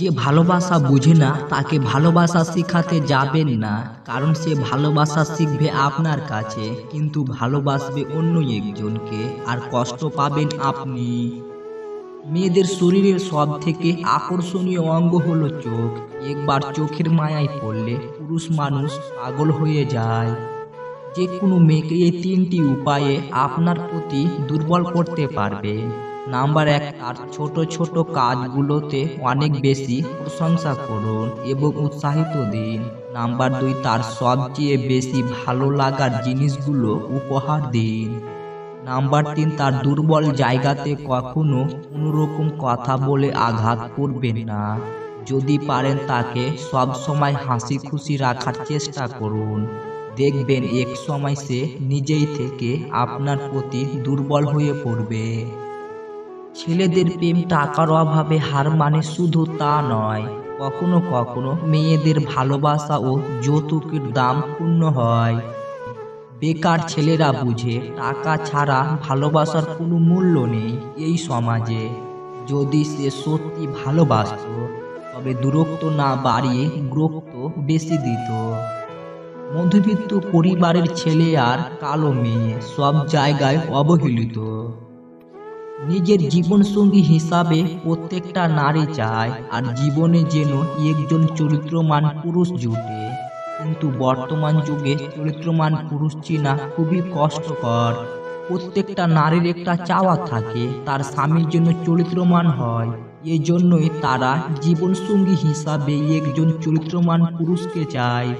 যে ভালোবাসা বুঝে না তাকে ভালোবাসা শেখাতে যাবেন না, কারণ সে ভালোবাসা শিখবে আপনার কাছে কিন্তু ভালোবাসবে অন্য একজনকে, আর কষ্ট পাবেন আপনি। মেয়েদের শরীরের সব থেকে আকর্ষণীয় অঙ্গ হলো চোখ। একবার চোখের মায়ায় পড়লে পুরুষ মানুষ পাগল হয়ে যায়। যে কোনো মেয়েকে এই তিনটি উপায়ে আপনার প্রতি দুর্বল করতে পারবে। নাম্বার 1, তার ছোট ছোট কাজগুলোতে অনেক বেশি প্রশংসা করুন এবং উৎসাহিত দিন। নাম্বার 2, তার সবচেয়ে বেশি ভালো লাগার জিনিসগুলো উপহার দিন। নাম্বার 3, তার দুর্বল জায়গাতে কখনো কোনোরকম কথা বলে আঘাত করবেন না। যদি পারেন তাকে সব সময় হাসি খুশি রাখার চেষ্টা করুন। দেখবেন এক সময় সে নিজেই থেকে আপনার প্রতি দুর্বল হয়ে পড়বে। ছেলেদের প্রেম টাকার অভাবে হার মানে শুধু তা নয়, কখনো কখনো মেয়েদের ভালোবাসা ও যৌতুকের দাম পূর্ণ হয়। বেকার ছেলেরা বুঝে টাকা ছাড়া ভালোবাসার কোনো মূল্য নেই এই সমাজে। যদি সে সত্যি ভালোবাসত তবে দূরত্ব না বাড়িয়ে গুরুত্ব বেশি দিত। মধ্যবিত্ত পরিবারের ছেলে আর কালো মেয়ে সব জায়গায় অবহেলিত। নিজের জীবনসঙ্গী হিসাবে প্রত্যেকটা নারী চায় আর জীবনে যেন একজন চরিত্রবান পুরুষ জুটে, কিন্তু বর্তমান যুগে চরিত্রবান পুরুষ চেনা খুবই কষ্টকর। প্রত্যেকটা নারীর একটা চাওয়া থাকে তার স্বামীর জন্য চরিত্রবান হয়, এই জন্যই তারা জীবনসঙ্গী হিসাবে একজন চরিত্রবান পুরুষকে চায়।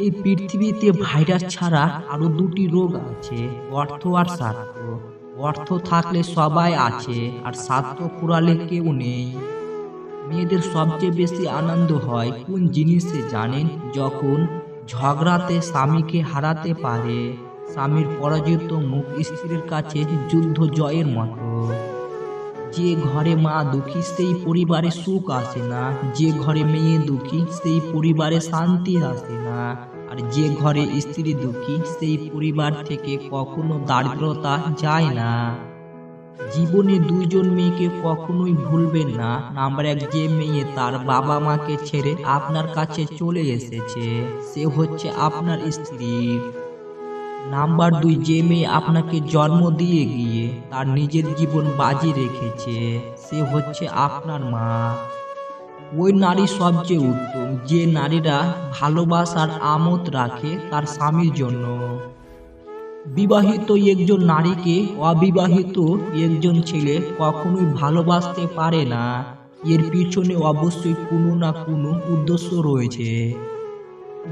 এই পৃথিবীতে ভাইরাস ছাড়া আরো দুটি রোগ আছে, অর্থ আর স্বার্থ। অর্থ থাকলে সবাই আছে আর স্বার্থ ফুরালে কেউ নেই। মেয়েদের সবচেয়ে বেশি আনন্দ হয় কোন জিনিসে জানেন? যখন ঝগড়াতে স্বামীকে হারাতে পারে। স্বামীর পরাজিত মুখ স্ত্রীর কাছে যুদ্ধ জয়ের মতো। যে ঘরে মা দুঃখী সেই পরিবারে সুখ আসে না, যে ঘরে মেয়ে দুঃখী সেই পরিবারে শান্তি আসে না, আর যে ঘরে স্ত্রী দুঃখী সেই পরিবার থেকে কখনো দারিদ্রতা যায় না। জীবনে দুইজন মেয়েকে কখনোই ভুলবেন না। নাম্বার 1, যে মেয়ে তার বাবা মাকে ছেড়ে আপনার কাছে চলে এসেছে সে হচ্ছে আপনার স্ত্রী। নাম্বার 2, যে মেয়ে আপনাকে জন্ম দিয়ে গিয়ে তার নিজের জীবন বাজি রেখেছে সে হচ্ছে আপনার মা। ওই নারী সবচেয়ে উত্তম যে নারীরা ভালোবাসার আমোদ রাখে তার স্বামীর জন্য। বিবাহিত একজন নারীকে অবিবাহিত একজন ছেলে কখনোই ভালোবাসতে পারে না। এর পিছনে অবশ্যই কোনো না কোনো উদ্দেশ্য রয়েছে।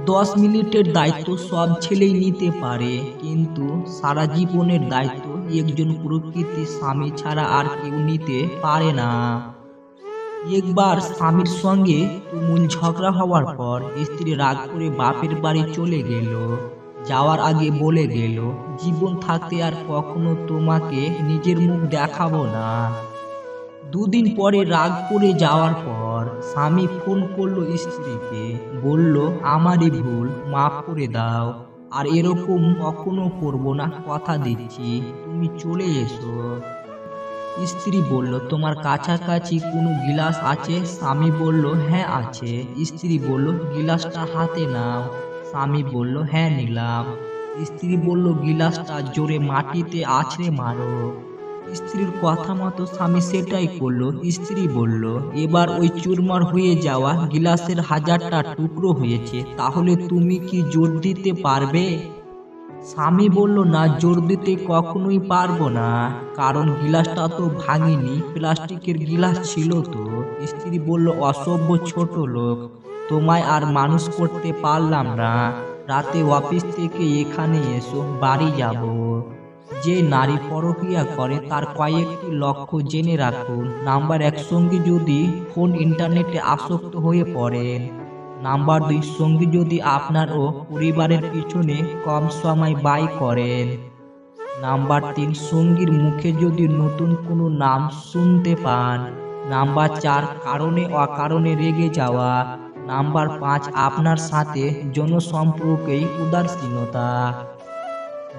10 মিনিটের দায়িত্ব সব ছেলেই নিতে পারে, কিন্তু সারা জীবনের দায়িত্ব একজন প্রকৃত স্বামী ছাড়া আর কেউ নিতে পারে না। একবার স্বামীর সঙ্গে তুমুল ঝগড়া হওয়ার পর স্ত্রী রাগ করে বাপের বাড়ি চলে গেল। যাওয়ার আগে বলে গেল, জীবন থাকতে আর কখনো তোমাকে নিজের মুখ দেখাবো না। দুদিন পরে রাগ করে যাওয়ার পর স্বামী ফোন করলো স্ত্রীকে, বলল আমারই ভুল, মাফ করে দাও, আর এরকম কখনো করবো না, কথা দিচ্ছি, তুমি চলে এসো। স্ত্রী বলল, তোমার কাছাকাছি কোনো গিলাস আছে? স্বামী বলল, হ্যাঁ আছে। স্ত্রী বলল, গিলাসটা হাতে নাও। স্বামী বলল, হ্যাঁ নিলাম। স্ত্রী বলল, গিলাসটা জোরে মাটিতে আছড়ে মারো। স্ত্রীর কথা মতো স্বামী সেটাই করলো। স্ত্রী বলল, এবার ওই চুরমার হয়ে যাওয়া গিলাসের 1000টা টুকরো হয়েছে, তাহলে তুমি কি জোর দিতে পারবে? স্বামী বলল, না, জোর দিতে কখনোই পারবো না, কারণ গিলাসটা তো ভাঙিনি, প্লাস্টিকের গিলাস ছিল তো। স্ত্রী বলল, অসভ্য ছোট লোক, তোমায় আর মানুষ করতে পারলাম না, রাতে অফিস থেকে এখানে এসো, বাড়ি যাব। যে নারী পরকীয়া করে তার কয়েকটি লক্ষ্য জেনে রাখুন। নাম্বার 1, সঙ্গী যদি ফোন ইন্টারনেটে আসক্ত হয়ে পড়েন। নাম্বার 2, সঙ্গী যদি আপনার ও পরিবারের পিছনে কম সময় ব্যয় করেন। নাম্বার 3, সঙ্গীর মুখে যদি নতুন কোনো নাম শুনতে পান। নাম্বার 4, কারণে অকারণে রেগে যাওয়া। নাম্বার 5, আপনার সাথে জনসম্পর্কেই উদাসীনতা।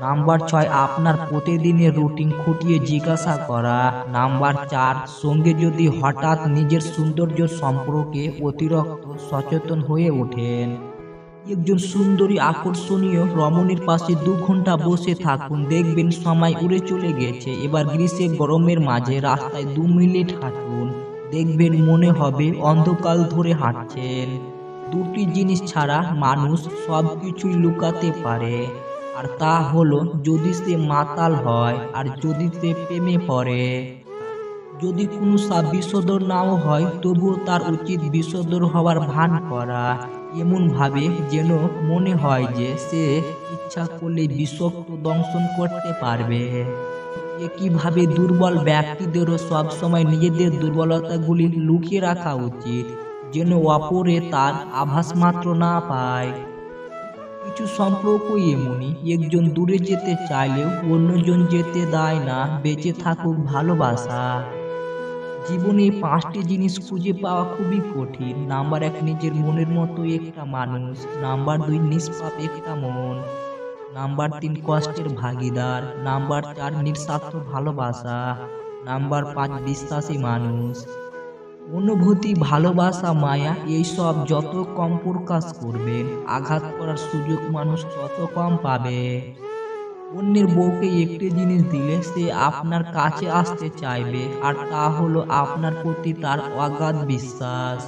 নাম্বার 6, আপনার প্রতিদিনের রুটিন খুঁটিয়ে জিজ্ঞাসা করা। নাম্বার 4, সঙ্গে যদি হঠাৎ নিজের সৌন্দর্য সম্পর্কে অতিরিক্ত সচেতন হয়ে ওঠেন। একজন সুন্দরী আকর্ষণীয় রমণীর পাশে 2 ঘন্টা বসে থাকুন, দেখবেন সময় উড়ে চলে গেছে। এবার গ্রীষ্মে গরমের মাঝে রাস্তায় 2 মিনিট হাঁটুন, দেখবেন মনে হবে অন্ধকার ধরে হাঁটছেন। দুটি জিনিস ছাড়া মানুষ সব কিছুই লুকাতে পারে, আর তা হলো যদি সে মাতাল হয় আর যদি সে প্রেমে পড়ে। যদি কোনো সাপ বিষধর নাও হয়, তবুও তার উচিত বিষধর হওয়ার ভান করা, এমন ভাবে যেন মনে হয় যে সে ইচ্ছা করলে বিষাক্ত দংশন করতে পারবে। একইভাবে দুর্বল ব্যক্তিদেরও সবসময় নিজেদের দুর্বলতাগুলি লুকিয়ে রাখা উচিত, যেন অপরে তার আভাস মাত্র না পায়। কিছু সম্পর্ক এমনই, একজন দূরে যেতে চাইলেও অন্যজন যেতে দেয় না। বেঁচে থাকুক ভালোবাসা। জীবনে 5টি জিনিস খুঁজে পাওয়া খুবই কঠিন। নাম্বার 1, নিজের মনের মতো একটা মানুষ। নাম্বার 2, নিষ্পাপ একটা মন। নাম্বার 3, কষ্টের ভাগিদার। নাম্বার 4, নিঃস্বার্থ ভালোবাসা। নাম্বার 5, বিশ্বাসী মানুষ। অনুভূতি, ভালোবাসা, মায়া এইসব যত কম প্রকাশ করবেন, আঘাত করার সুযোগ মানুষ তত কম পাবে। অন্যের বউকে একটি জিনিস দিলে সে আপনার কাছে আসতে চাইবে, আর তা হলো আপনার প্রতি তার অগাধ বিশ্বাস।